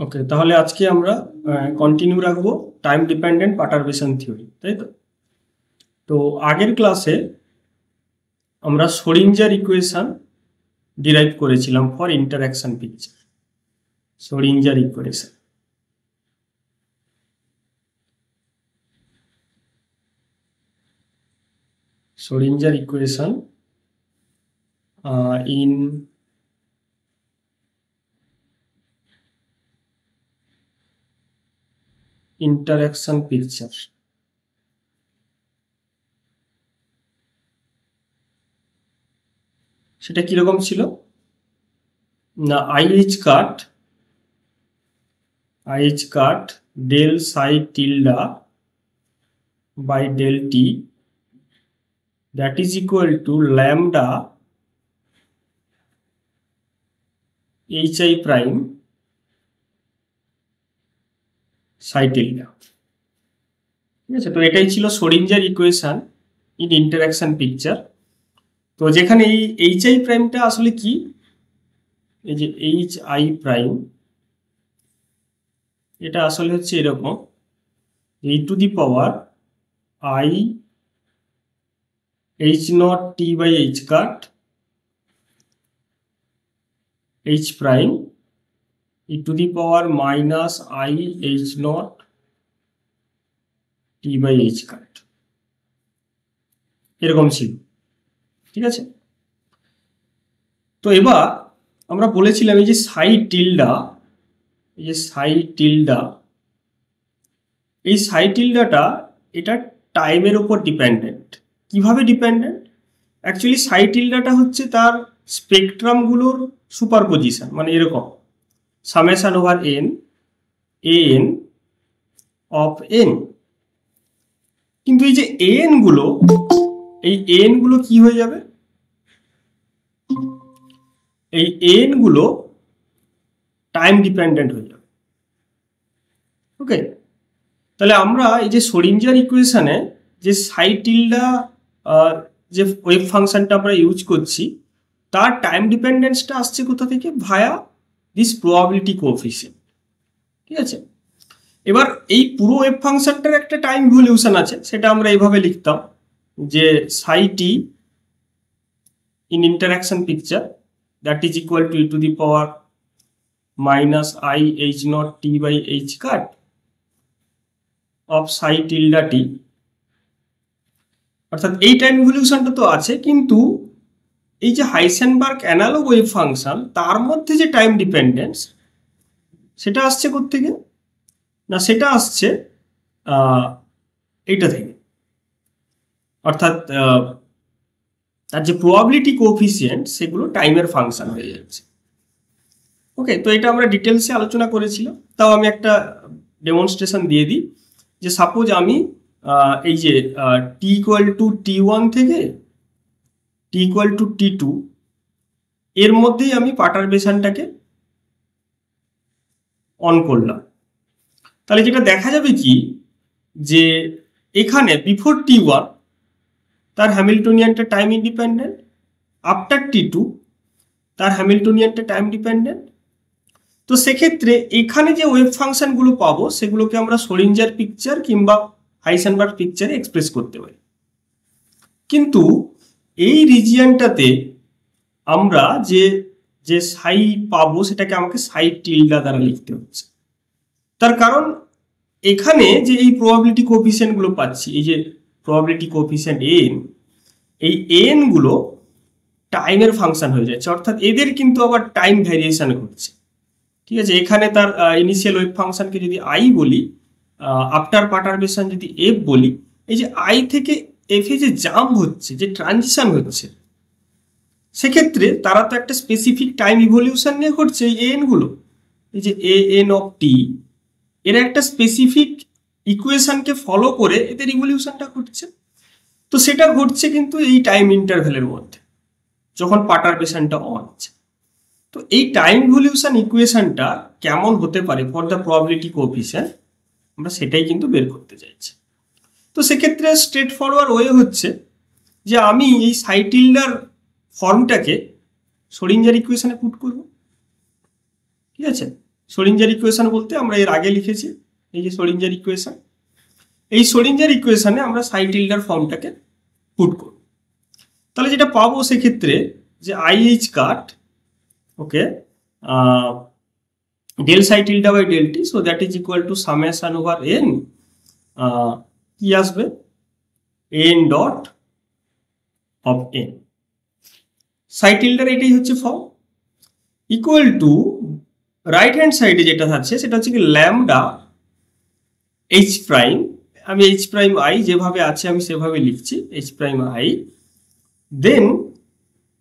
ওকে, তাহলে আজকে আমরা কন্টিনিউ রাখবো টাইম ডিপেন্ডেন্ট পার্টারবেশন থিওরি, তাই তো? তো আগের ক্লাসে আমরা শ্রোডিঞ্জার ইকুয়েশন ডিরাইভ করেছিলাম for interaction picture. Schrodinger equation, Schrodinger equation in interaction picture. সেটা কিরকম ছিল না, i h cut del psi tilde by del t that is equal to lambda hi prime psi tilde। ঠিক আছে, তো এটাই ছিল Schrodinger equation in interaction picture. তো যেখানে এই hi প্রাইমটা আসলে কি, এই যে hi প্রাইম, এটা আসলে হচ্ছে এরকম e to the power i h not t by h cut h prime e to the power minus i h not t by h cut, এরকম ছিল। ঠিক আছে, তো এবার আমরা বলেছিলাম এই যে সাই টিল্ডা, এই যে সাই টিল্ডাটা এটা টাইমের উপর ডিপেন্ডেন্ট। কিভাবে ডিপেন্ডেন্ট? অ্যাকচুয়ালি সাই টিল্ডাটা হচ্ছে তার স্পেকট্রামগুলোর সুপারপজিশন, মানে এরকম summation over N N of N. কিন্তু এই যে এন গুলো কি হয়ে যাবে, এই এন গুলো টাইম ডিপেন্ডেন্ট হয়ে যাবে। ওকে, তাহলে আমরা এই যে শ্রোডিঞ্জার ইকুয়েশনে যে সাই টিল্ডা যে ওয়েভ ফাংশনটা আমরা ইউজ করছি, তার টাইম ডিপেন্ডেন্সটা আসছে কোথা থেকে? ভায়া দিস প্রবাবিলিটি কোএফিসিয়েন্ট। ঠিক আছে, এবার এই পুরো ওয়েভ ফাংশনটার একটা টাইম ইভলিউশন আছে, সেটা আমরা এইভাবে লিখতাম যে psi t in interaction picture that is equal to e to the power minus i h not t by h cut of psi tilde t. অর্থাৎ এই টাইম ইভলিউশনটা তো আছে, কিন্তু এই যে হাইসেনবার্গ অ্যানালগ ওয়েভ ফাংশন, তার মধ্যে যে টাইম ডিপেন্ডেন্স সেটা আসছে কোত্থেকে না, সেটা আসছে এইটা থেকে। অর্থাৎ তার যে প্রবাবিলিটি কোএফিসিয়েন্ট সেগুলো টাইমের ফাংশন হয়ে যাচ্ছে। ওকে, তো এটা আমরা ডিটেলসে আলোচনা করেছিলাম, তাও আমি একটা ডেমনস্ট্রেশন দিয়ে দিই যে সাপোজ আমি এই যে টি ইকুয়াল টু t1 থেকে টি ইকুয়াল টু t2 এর মধ্যেই আমি পার্টারবেশনটাকে অন করলাম। তাহলে যেটা দেখা যাবে কি, যে এখানে বিফোর t1 তার হ্যামিল্টনিয়ানটা টাইম ইন্ডিপেন্ডেন্ট, আফটার t2 তার হ্যামিল্টনিয়ানটা টাইম ডিপেন্ডেন্ট। তো সেক্ষেত্রে এখানে যে ওয়েভ ফাংশনগুলো পাবো সেগুলোকে আমরা শ্রোডিঞ্জার পিকচার কিংবা হাইসেনবার্গ পিকচারে এক্সপ্রেস করতে পারি। কিন্তু এই রিজিয়নটাতে আমরা যে সাই পাবো সেটাকে আমাকে সাই টিল্ডা দ্বারা লিখতে হচ্ছে। তার কারণ এখানে যে এই প্রবাবিলিটি কোএফিসিয়েন্টগুলো পাচ্ছি, এই যে প্রবাবিলিটি কোএফিসিয়েন্ট এন, এই এন গুলো টাইমের ফাংশন হয়ে যাচ্ছে। অর্থাৎ এদের কিন্তু আবার টাইম ভ্যারিয়েশন ঘটছে। ঠিক আছে, এখানে তার ইনিশিয়াল ওয়েভ ফাংশনকে যদি আই বলি, আফটার পার্টারবেশন যদি এফ বলি, এই যে আই থেকে এফে যে জাম্প হচ্ছে, যে ট্রানজিশন হচ্ছে, সেক্ষেত্রে তারা তো একটা স্পেসিফিক টাইম ইভলিউশন নিয়ে ঘটছে। এই এন গুলো, এই যে এ এন অফ টি, এরা একটা স্পেসিফিক ইকুয়েশনকে ফলো করে এদের ইভলিউশনটা ঘটছে। তো সেটা ঘটছে কিন্তু এই টাইম ইন্টারভ্যালের মধ্যে, যখন পার্টারবেশনটা অন আছে। তো এই টাইম ইভলিউশন ইকুয়েশনটা কেমন হতে পারে ফর দ্য প্রবাবিলিটি কোএফিসিয়েন্ট, আমরা সেটাই কিন্তু বের করতে চাইছি। তো সেক্ষেত্রে স্ট্রেট ফরওয়ার্ড ওয়ে হচ্ছে যে আমি এই সাই টিল্ডার ফর্মটাকে শ্রোডিঞ্জার ইকুয়েশনে পুট করব। ঠিক আছে, শ্রোডিঞ্জার ইকুয়েশন বলতে আমরা এর আগে লিখেছি, এই যে শ্রোডিঞ্জার ইকুয়েশন, এই শ্রোডিঞ্জার ইকুয়েশনে আমরা সাই টিল্ডার ফর্মটাকে পুট করব। তাহলে যেটা পাবো সেক্ষেত্রে যে IH cut, okay, del psi tilde by del t, so that is equal to summation over n কি আসবে n dot of n, psi tilde এটাই হচ্ছে form, equal to right hand সাইডে যেটা আছে সেটা হচ্ছে কি ল্যামডা এইচ প্রাইম, আমি এইচ প্রাইম আই যেভাবে আছে আমি সেভাবে লিখছি এইচ প্রাইম আই, দেন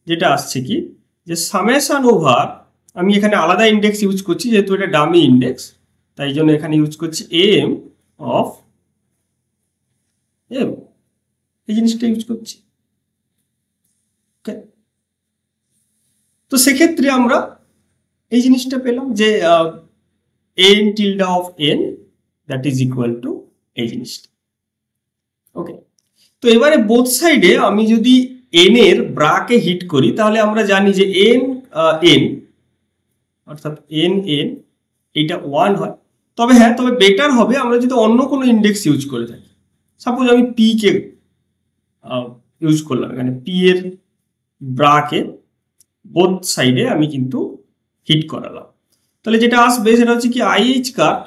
যেটা আসছে কি যে সামেশন ওভার, আমি এখানে আলাদা ইন্ডেক্স ইউজ করছি যেহেতু এটা ডামি ইন্ডেক্স, তাই জন্য এখানে ইউজ করছি এম অফ এম, এই জিনিসটা ইউজ করছি। ওকে, তো সেক্ষেত্রে আমরা এই জিনিসটা পেলাম যে N tilde of N that is equal to এই জিনিসটা। ওকে, তো এবারে বোথ সাইডে আমি যদি এন এর ব্রাকে হিট করি তাহলে আমরা জানি যে এন এন অর্থাৎ এন এন এটা 1 হয়, তবে হ্যাঁ, তবে বেটার হবে আমরা যদি অন্য কোনো ইন্ডেক্স ইউজ করে থাকি, সাপোজ আমি পি কে ইউজ করলাম, এখানে পি এর ব্রাকে বোথ সাইডে আমি কিন্তু হিট করালাম, তাহলে যেটা আসবে সেটা হচ্ছে কি IH cut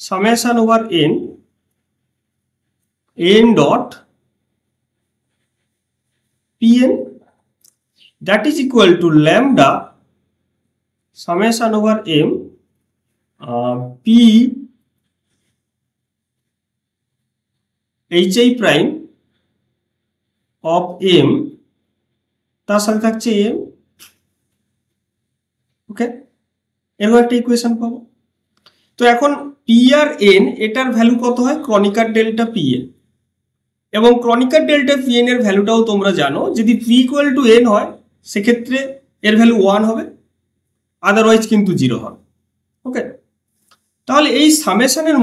summation over N, N dot PN that is equal to lambda summation over m p hi prime of m, তার সাথে থাকছে m। ওকে, এরকম একটা ইকুয়েশন পাবো। তো এখন পি আর এন এটার ভ্যালু কত হয়, ক্রনিকার ডেল্টা পি এন, এবং ক্রনিকার ডেল্টা পি এন এর ভ্যালুটাও তোমরা জানো, যদি পি ইকুয়াল টু এন হয় সেক্ষেত্রে এর ভ্যালু 1 হবে, আদারওয়াইজ কিন্তু 0 হবে। ওকে, তাহলে এই সামেশনের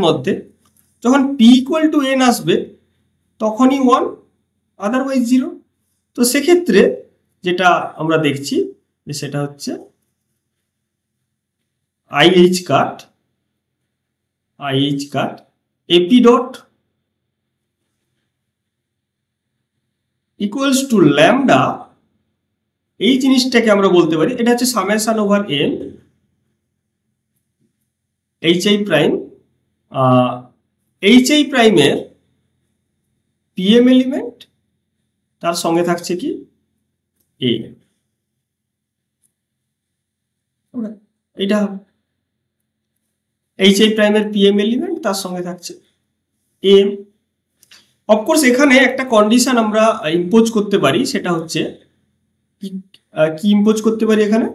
মধ্যে যখন পি ইকুয়াল টু এন আসবে তখনই 1, আদারওয়াইজ 0। তো সেক্ষেত্রে যেটা আমরা দেখছি যে সেটা হচ্ছে i h cut a p dot equals to lambda, এই জিনিসটাকে আমরা বলতে পারি এটা হচ্ছে summation over n h i prime, h i প্রাইমের পিএম এলিমেন্ট, তার সঙ্গে থাকছে কি এ, এইটা এইচ আই প্রাইমের পিএম এলিমেন্ট, তার সঙ্গে থাকছে এম। অফকোর্স এখানে একটা কন্ডিশন আমরা ইম্পোজ করতে পারি, সেটা হচ্ছে কি ইম্পোজ করতে পারি এখানে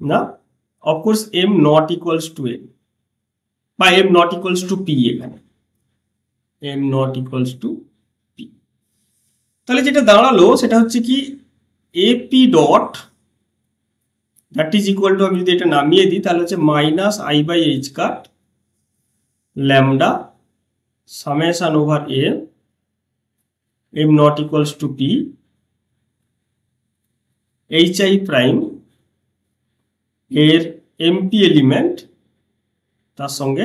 না, of course m not equals to n বা m not equals to p, এখানে m not equals to p, তাহলে যেটা দাঁড়ালো সেটা হচ্ছে কি a p dot that is equal to, আমি যদি এটা নামিয়ে দিই তাহলে হচ্ছে minus i by h cut lambda summation over m, m not equals to p h i prime এর এমপি এলিমেন্ট, তার সঙ্গে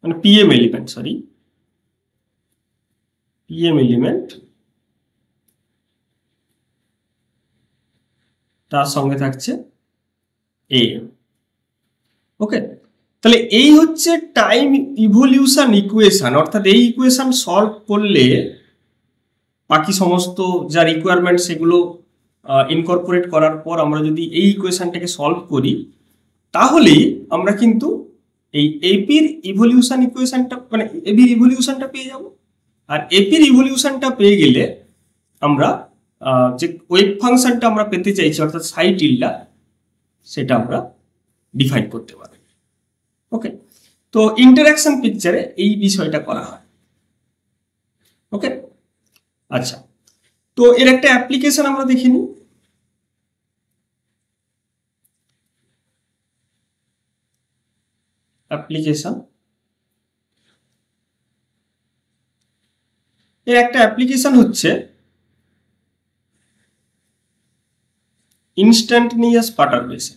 মানে p m element, sorry p m element, তার সঙ্গে থাকছে এ। ওকে, তাহলে এই হচ্ছে টাইম ইভলিউশন ইকুয়েশন, অর্থাৎ এই ইকুয়েশন সলভ করলে বাকি সমস্ত যা রিকোয়ারমেন্ট সেগুলো ইনকর্পোরেট করার পর আমরা যদি এই ইকুয়েশনটাকে সলভ করি তাহলেই আমরা কিন্তু এই এপির ইভলিউশন ইকুয়েশনটা মানে এপির ইভলিউশনটা পেয়ে যাব। আর এপির ইভলিউশনটা পেয়ে গেলে আমরা যে ওয়েভ ফাংশনটা আমরা পেতে চাইছি অর্থাৎ সাই টিল্ডা, সেটা আমরা ডিফাইন করতে পারি। ওকে, তো ইন্টারঅ্যাকশন পিকচারে এই বিষয়টা করা হয়। ওকে, আচ্ছা, তো এর একটা অ্যাপ্লিকেশন আমরা দেখে নিই। অ্যাপ্লিকেশন, এর একটা অ্যাপ্লিকেশন হচ্ছে ইনস্ট্যান্টেনিয়াস পাটারবেসে।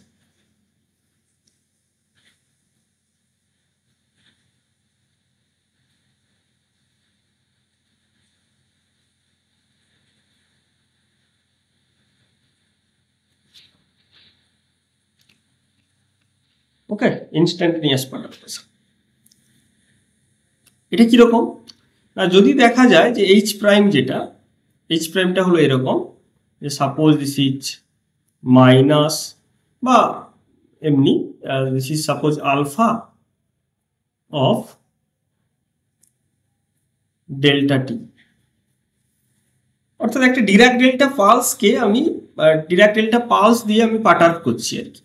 Okay, instantaneous perturbation. এটা কিরকম না, যদি দেখা যায় যে এইচ প্রাইম যেটা, এইচ প্রাইমটা হলো এরকম যে সাপোজ দিস ইজ মাইনাস বা এমনি this is suppose alpha of delta t, অর্থাৎ একটা ডিরাক ডেল্টা পালসকে আমি ডিরাক ডেল্টা পালস দিয়ে আমি পার্টার্ব করছি আর কি।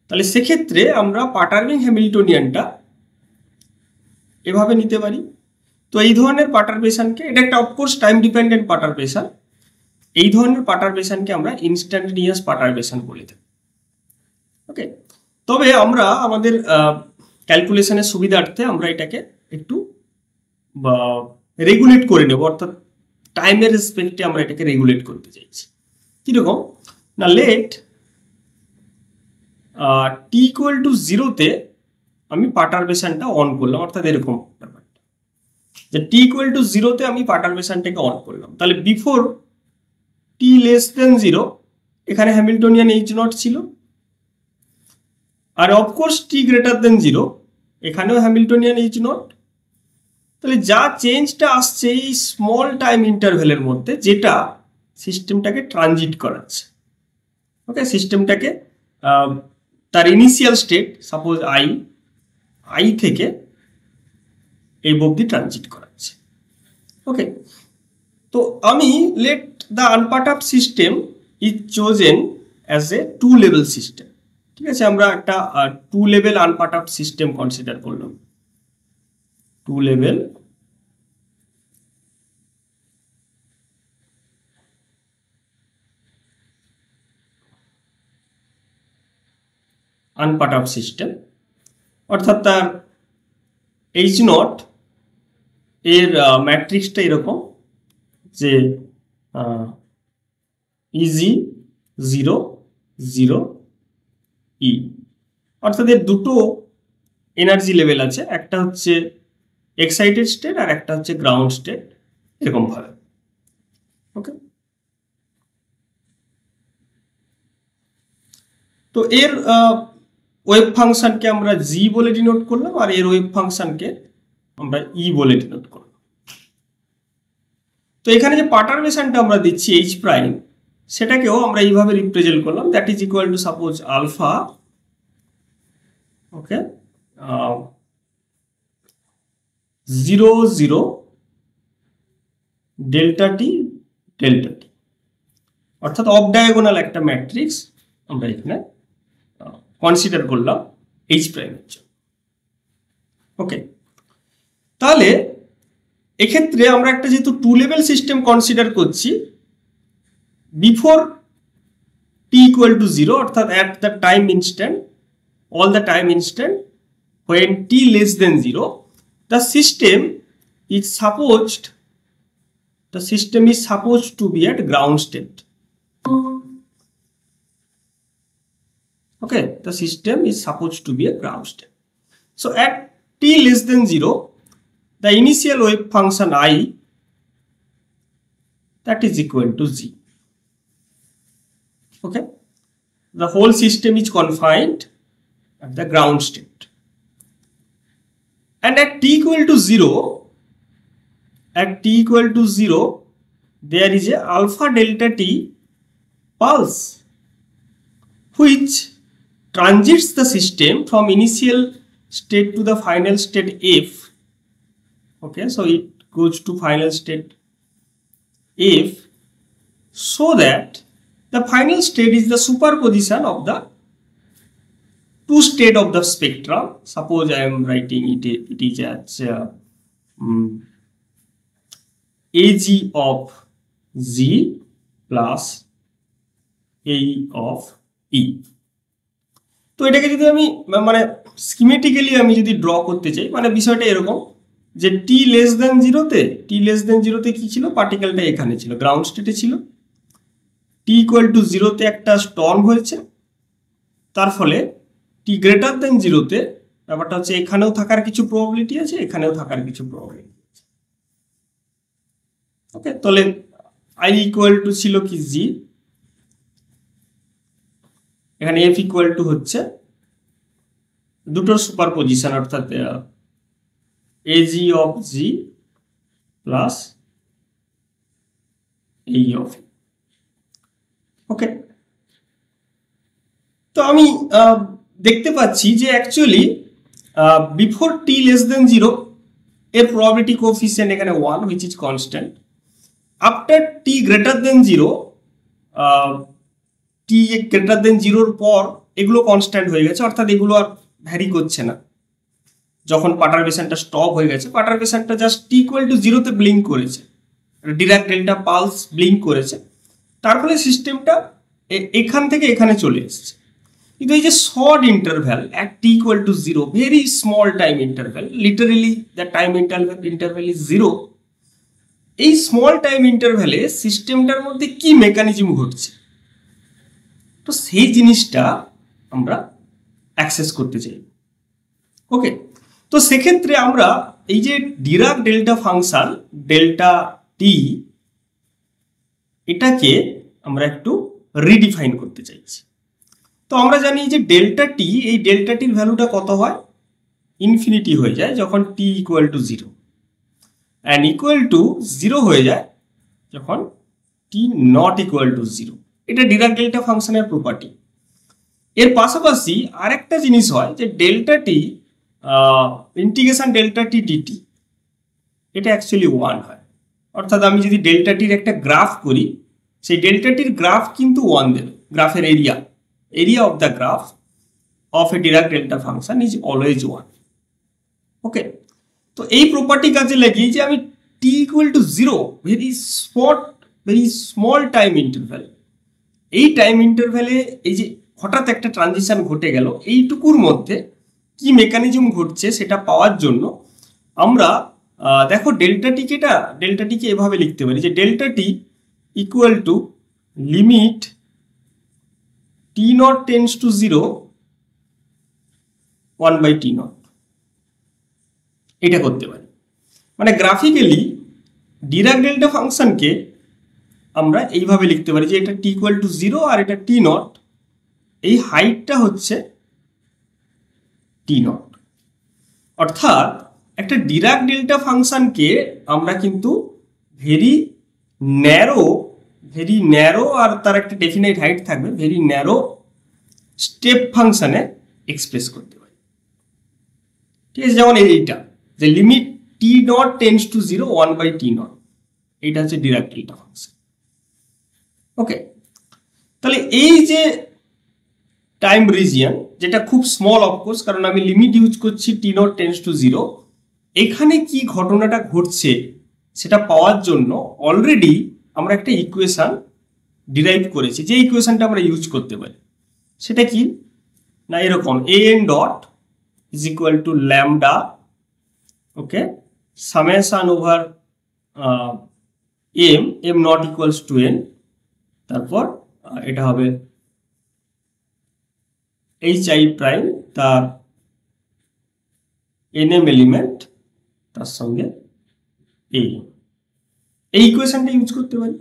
তাহলে সেক্ষেত্রে আমরা পার্টার্বিং হ্যামিল্টনিয়ানটা এভাবে নিতে পারি। তো এই ধরনের পার্টারবেশনকে, এটা একটা অফকোর্স টাইম ডিপেন্ডেন্ট পার্টারবেশন, এই ধরনের পার্টারবেশনকে আমরা ইনস্ট্যান্টেনিয়াস পার্টারবেশন বলে থাকি। ওকে, তবে আমরা আমাদের ক্যালকুলেশনের সুবিধার্থে আমরা এটাকে একটু রেগুলেট করে নেব, অর্থাৎ টাইমের রেসপেক্টে আমরা এটাকে রেগুলেট করতে চাইছি। কিরকম না, লেট টি ইকুয়াল টু জিরোতে আমি পার্টারবেশনটা অন করলাম, অর্থাৎ এরকম ব্যাপারটা যে টি ইকুয়াল টু জিরোতে আমি পার্টারবেশনটাকে অন করলাম। তাহলে বিফোর টি লেস দেন জিরো এখানে হ্যামিল্টনিয়ান এইচ নট ছিল, আর অফকোর্স টি গ্রেটার দেন জিরো এখানেও হ্যামিল্টনিয়ান এইচ নট। তাহলে যা চেঞ্জটা আসছে এই স্মল টাইম ইন্টারভেলের মধ্যে, যেটা সিস্টেমটাকে ট্রানজিট করাচ্ছে। ওকে, সিস্টেমটাকে তার ইনিশিয়াল স্টেট সাপোজ আই থেকে এই অবধি ট্রানজিট করাচ্ছে। ওকে, তো আমি let the unperturbed system is chosen as a two level system. ঠিক আছে, আমরা একটা two level unperturbed system consider করলাম, টু লেভেল আনপার্টার্বড সিস্টেম, অর্থাৎ তার এইচ নট এর ম্যাট্রিক্সটা এরকম যে ইজি 0 0 ই, অর্থাৎ এর দুটো এনার্জি লেভেল আছে, একটা হচ্ছে এক্সাইটেড স্টেট আর একটা হচ্ছে গ্রাউন্ড স্টেট, এরকম ভাবে। ওকে, তো এর ওয়েভ ফাংশনকে আমরা জি বলে ডিনোট করলাম, আর এর ওয়েভ ফাংশনকে আমরা ই বলে ডিনোট করলাম। তো এখানে যে পার্টারবেশনটা আমরা দিচ্ছি এইচ প্রাইম, সেটাকেও আমরা এইভাবে রিপ্রেজেন্ট করলাম, that is equal to suppose alpha, okay, 0 0 delta t delta t, অর্থাৎ অফ ডায়াগোনাল একটা ম্যাট্রিক্স আমরা এখানে কনসিডার করলাম এইচ প্রাইমের জন্য। ওকে, তাহলে এক্ষেত্রে আমরা একটা যেহেতু টু লেভেল সিস্টেম কনসিডার করছি, before t equal to zero, অর্থাৎ at the time instant, all the time instant when t less than 0, the system is supposed to be at ground state. Okay, the system is supposed to be a ground state. So at t less than 0, the initial wave function I, that is equal to z. Okay, the whole system is confined at the ground state, and at t equal to 0, there is a alpha delta t pulse which transits the system from initial state to the final state f. Okay, so it goes to final state f, so that the final state is the superposition of the two state of the spectrum. Suppose I am writing it is as ag of z plus a of e. তো এটাকে যদি আমি মানে স্কিমেটিক্যালি আমি যদি draw করতে চাই, মানে বিষয়টা এরকম যে টি লেস দেন জিরোতে কি ছিল, পার্টিকেলটা এখানে ছিল, গ্রাউন্ড স্টেটে ছিল। টি ইকুয়াল টু জিরোতে একটা স্টর্ম হয়েছে, তার ফলে টি গ্রেটার দেন জিরোতে ব্যাপারটা হচ্ছে এখানেও থাকার কিছু প্রবাবিলিটি আছে, এখানেও থাকার কিছু প্রবাবিলিটি আছে। ওকে, তাহলে আই ইকুয়াল টু ছিল কি জি, এখানে এফ ইকুয়াল টু হচ্ছে দুটোর সুপারপজিশন, অর্থাৎ AG of G plus AE of E। ওকে, তো আমি দেখতে পাচ্ছি যে actually before t less than 0 এর প্রবাবিলিটি কোএফিসিয়েন্ট এখানে 1 which is constant. After t greater than 0, t greater than 0 পর এগুলো কনস্ট্যান্ট হয়ে গেছে, অর্থাৎ এগুলো আর ভ্যারি করছে না। যখন পার্টারবেশনটা স্টপ হয়ে গেছে, পার্টারবেশনটা জাস্ট t ইকুয়াল টু 0-তে ব্লিঙ্ক করেছে, ডিরাক ডেল্টা পালস ব্লিঙ্ক করেছে, তার ফলে সিস্টেমটা এখান থেকে এখানে চলে এসেছে। কিন্তু এই যে short interval at t equal to 0, very small time interval, literally the time interval is 0, এই স্মল টাইম ইন্টারভ্যালে সিস্টেমটার মধ্যে কি মেকানিজম ঘটছে, তো সেই জিনিসটা আমরা অ্যাক্সেস করতে চাই। ওকে, তো সেক্ষেত্রে আমরা এই যে ডিরাক ডেল্টা ফাংশন ডেল্টা টি, এটাকে আমরা একটু রিডিফাইন করতে চাইছি। তো আমরা জানি যে ডেল্টা টি, এই ডেল্টা টির ভ্যালুটা কত হয়, ইনফিনিটি হয়ে যায় যখন t equal to 0, and equal to 0 হয়ে যায় যখন টি নট ইকুয়াল টু 0। এটা ডিরাক ডেল্টা ফাংশনের প্রপার্টি। এর পাশাপাশি আরেকটা জিনিস হয় যে ডেল্টা টি, ইন্টিগ্রেশন ডেল্টা টি ডিটি, এটা অ্যাকচুয়ালি 1 হয়। অর্থাৎ আমি যদি ডেল্টা টির একটা গ্রাফ করি, সেই ডেল্টা টির গ্রাফ কিন্তু 1 দেবে। গ্রাফের area of the graph of a Dirac delta function is always 1. ওকে, তো এই প্রপার্টি কাজে লাগিয়ে যে আমি t equal to 0, very small time interval, এই টাইম ইন্টারভ্যালে এই যে হঠাৎ একটা ট্রানজিশন ঘটে গেল, এইটুকুর মধ্যে কি মেকানিজম ঘটছে সেটা পাওয়ার জন্য আমরা দেখো ডেল্টা টিকে এভাবে লিখতে পারি যে delta T equal to limit t naught tends to 0 1 by t naught, এটা করতে পারি। মানে গ্রাফিক্যালি ডিরাক ডেল্টা ফাংশনকে আমরা এইভাবে লিখতে পারি যে এটা t ইকুয়াল টু 0 আর এটা t নট, এই হাইটটা হচ্ছে t নট। অর্থাৎ একটা ডিরাক ডেল্টা ফাংশনকে আমরা কিন্তু ভেরি ন্যারো আর তার একটা ডেফিনাইট হাইট থাকবে, ভেরি ন্যারো স্টেপ ফাংশনে এক্সপ্রেস করতে পারি। ঠিক আছে, যেমন এইটা যে limit t naught tends to 0 1 by t naught, এইটা হচ্ছে ডিরাক ডেল্টা ফাংশন। ওকে, তাহলে এই যে টাইম রিজিয়ন, যেটা খুব স্মল অফকোর্স, কারণ আমি লিমিট ইউজ করছি টি নট টেন্স টু 0, এখানে কি ঘটনাটা ঘটছে সেটা পাওয়ার জন্য অলরেডি আমরা একটা ইকুয়েশন ডিরাইভ করেছি, যে ইকুয়েশনটা আমরা ইউজ করতে পারি। সেটা কি না, এরকম an dot is equal to lambda, okay, summation over m not equals two n, তারপর এটা হবে hi প্রাইম তার nm এলিমেন্ট তার সঙ্গে এই ইকুয়েশনটা ইউজ করতে পারি।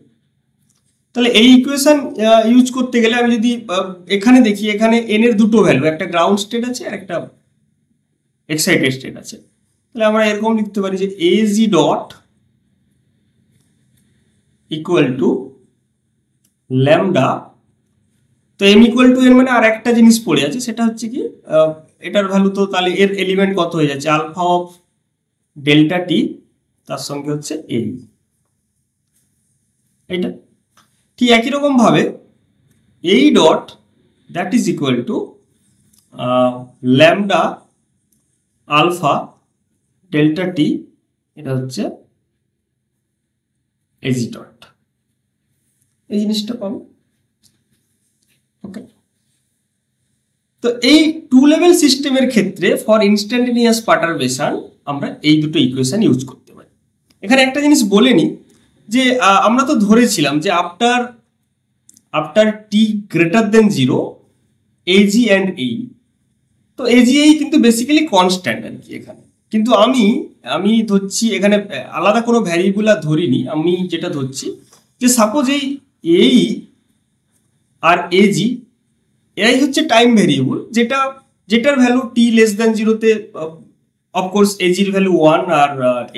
তাহলে এই ইকুয়েশন ইউজ করতে গেলে আমি যদি এখানে দেখি, এখানে n এর দুটো ভ্যালু, একটা গ্রাউন্ড স্টেট আছে আর একটা এক্সাইটেড স্টেট আছে। তাহলে আমরা এরকম লিখতে পারি যে az dot equal to lambda, তো m ইকুয়াল টু n মানে আর একটা জিনিস পড়ে আছে, সেটা হচ্ছে কি এটার ভ্যালু, তো তাহলে এর এলিমেন্ট কত হয়ে যাচ্ছে আলফা অফ ডেল্টা টি তার সঙ্গে হচ্ছে এই, এইটা ঠিক একই রকম ভাবে এই dot that is equal to lambda alpha delta t, এটা হচ্ছে এজি ডট, এই জিনিসটা পাবো। ওকে, তো এই টু লেভেল সিস্টেমের ক্ষেত্রে ফর ইনস্ট্যান্টেনিয়াস পার্টারবেশন আমরা এই দুটো ইকুয়েশন ইউজ করতে পারি। এখানে একটা জিনিস বলে নিই যে আমরা তো ধরেছিলাম যে after T greater than 0 AG and এই, তো AG এই কিন্তু বেসিক্যালি কনস্ট্যান্ট আর কি এখানে, কিন্তু আমি ধরছি এখানে আলাদা কোনো ভ্যারিয়েবল আর ধরিনি, আমি যেটা ধরছি যে সাপোজ এই আর AG এরাই হচ্ছে টাইম ভ্যারিয়েবল, যেটা যেটার ভ্যালু টি লেস দেন জিরোতে অফকোর্স এজ এর ভ্যালু 1 আর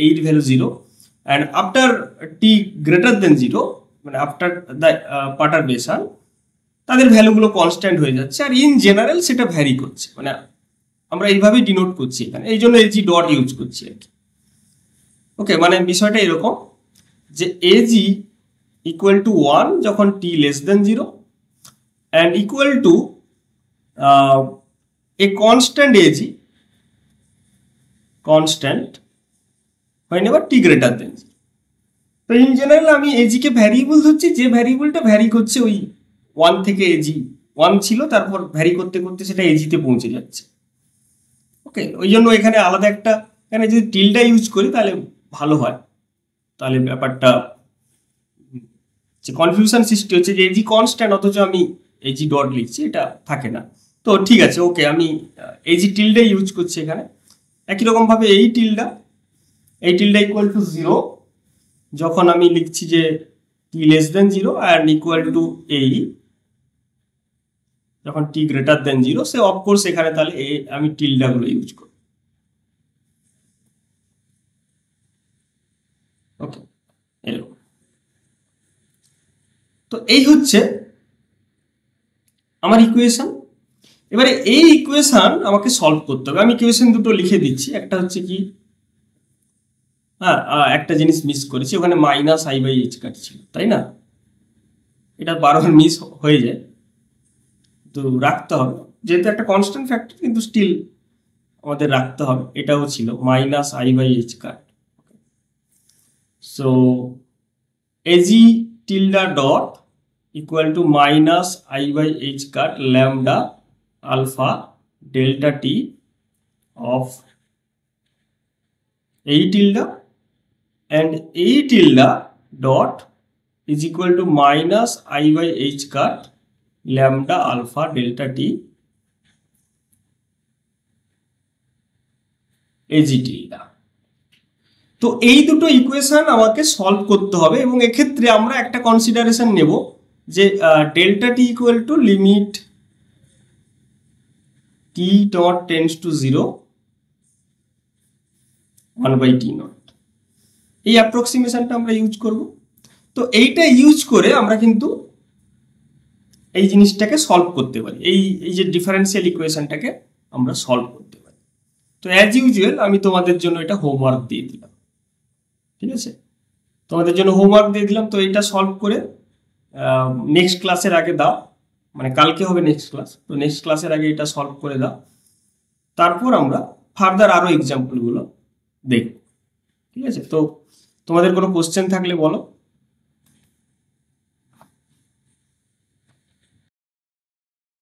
এ এর value 0, and after T greater than 0 মানে আফটার দ্য পার্টারবেশন তাদের ভ্যালুগুলো কনস্ট্যান্ট হয়ে যাচ্ছে, আর ইন জেনারেল সেটা ভ্যারি করছে। মানে আমরা এইভাবেই ডিনোট করছি এখানে, এই জন্য এজি ডট ইউজ করছি আর কি। ওকে, মানে বিষয়টা এরকম যে এজি ইকুয়াল টু 1 যখন t less than 0 and equal to a constant a g constant হয় নেভার টি গ্রেটার দেন 0। তো ইন জেনারেল আমি এজিকে ভ্যারিয়েবল ধরছি যে ভ্যারিয়েবলটা ভ্যারি করছে ওই 1 থেকে এজি 1 ছিল, তারপর ভ্যারি করতে করতে সেটা এজিতে পৌঁছে যাচ্ছে। ওকে, ওই জন্য এখানে আলাদা একটা, এখানে যদি টিলটা ইউজ করি তাহলে ভালো হয়, তাহলে ব্যাপারটা যে কনফিউশন সৃষ্টি হচ্ছে যে এজি কনস্ট্যান্ট অথচ আমি এজি ডট লিখছি, এটা থাকে না। তো ঠিক আছে, ওকে, আমি এজি টিলটা ইউজ করছি এখানে। একই রকমভাবে এই টিলটা ইকুয়াল টু 0 যখন আমি লিখছি যে t less than 0 and equal to এই যখন টি গ্রেটার দেন 0, সে অফকোর্স এখানে তাহলে আমি টিলডাগুলো ইউজ করব। ওকে, এরকম। তো এই হচ্ছে আমার ইকুয়েশন। এবারে এই ইকুয়েশন আমাকে সলভ করতে হবে। আমি ইকুয়েশন দুটো লিখে দিচ্ছি। একটা হচ্ছে কি, হ্যাঁ, একটা জিনিস মিস করেছি, ওখানে মাইনাস আই বাই এইচ কাটছিল, তাই না? এটা বারবার মিস হয়ে যায়, তো রাখতে হবে, যেহেতু একটা কনস্ট্যান্ট ফ্যাক্টর, কিন্তু স্টিল আমাদের রাখতে হবে। এটাও ছিল minus i by h cut. So a g tilde dot equal to minus i by h cut lambda alpha delta t of এই tilde and a tilde dot is equal to minus I by h cut lambda alpha delta t ag tilde। তো এই দুটো equation আমাকে solve করতে হবে, এবং এক্ষেত্রে আমরা একটা কনসিডারেশন নেব যে delta T equal to limit T dot tends to 0 1 by t not, এই অ্যাপ্রক্সিমেশনটা আমরা ইউজ করব। তো এইটা ইউজ করে আমরা কিন্তু এই জিনিসটাকে সলভ করতে পারি, এই যে ডিফারেন্সিয়াল ইকুয়েশনটাকে আমরা সলভ করতে পারি। তো অ্যাজ ইউজুয়াল আমি তোমাদের জন্য এটা হোমওয়ার্ক দিয়ে দিলাম, ঠিক আছে? তোমাদের জন্য হোমওয়ার্ক দিয়ে দিলাম। তো এইটা সলভ করে নেক্সট ক্লাসের আগে দাও, মানে কালকে হবে নেক্সট ক্লাস, তো নেক্সট ক্লাসের আগে এটা সলভ করে দাও, তারপর আমরা ফার্দার আরো এক্সাম্পলগুলো দেখব, ঠিক আছে? তো তোমাদের কোনো কোশ্চেন থাকলে বলো।